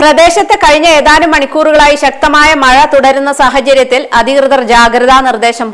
പ്രദേശത്ത് കഴിഞ്ഞ ഏതാനും മണിക്കൂറുകളായി ശക്തമായ മഴ തുടരുന്ന സാഹചര്യത്തിൽ അധികൃതർ ജാഗ്രതാ നിർദ്ദേശം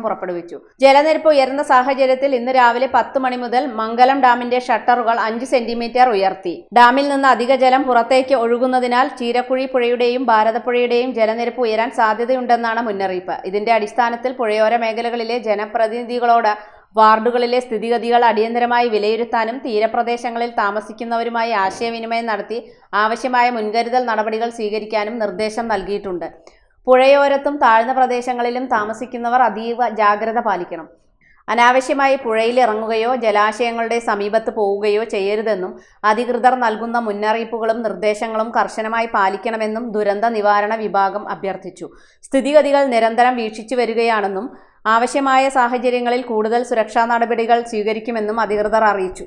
പുറപ്പെടുവിച്ചു. ജലനിരപ്പ് ഉയർന്ന സാഹചര്യത്തിൽ ഇന്ന് രാവിലെ 10 മണി മുതൽ മംഗലം ഡാമിന്റെ ഷട്ടറുകൾ 5 സെന്റിമീറ്റർ ഉയർത്തി. ഡാമിൽ നിന്ന് അധിക ജലം പുറത്തേക്ക് ഒഴുകുന്നതിനാൽ ചീരക്കുഴി പുഴയുടെയും ഭാരതപ്പുഴയുടെയും ജലനിരപ്പ് ഉയരാൻ സാധ്യതയുണ്ടെന്നാണ് മുന്നറിയിപ്പ്. ഇതിന്റെ അടിസ്ഥാനത്തിൽ പുഴയോര മേഖലകളിലെ ജനപ്രതിനിധികളോട് വാർഡുകളിലെ സ്ഥിതിഗതികൾ അടിയന്തരമായി വിലയിരുത്താനും തീരപ്രദേശങ്ങളിൽ താമസിക്കുന്നവരുമായി ആശയവിനിമയം നടത്തി ആവശ്യമായ മുൻകരുതൽ നടപടികൾ സ്വീകരിക്കാനും നിർദ്ദേശം നൽകിയിട്ടുണ്ട്. പുഴയോരത്തും താഴ്ന്ന പ്രദേശങ്ങളിലും താമസിക്കുന്നവർ അതീവ ജാഗ്രത പാലിക്കണം. അനാവശ്യമായി പുഴയിൽ ഇറങ്ങുകയോ ജലാശയങ്ങളുടെ സമീപത്ത് പോവുകയോ ചെയ്യരുതെന്നും അധികൃതർ നൽകുന്ന മുന്നറിയിപ്പുകളും നിർദ്ദേശങ്ങളും കർശനമായി പാലിക്കണമെന്നും ദുരന്ത നിവാരണ വിഭാഗം അഭ്യർത്ഥിച്ചു. സ്ഥിതിഗതികൾ നിരന്തരം വീക്ഷിച്ചു വരികയാണെന്നും ആവശ്യമായ സാഹചര്യങ്ങളിൽ കൂടുതൽ സുരക്ഷാ നടപടികൾ സ്വീകരിക്കുമെന്നും അധികൃതർ അറിയിച്ചു.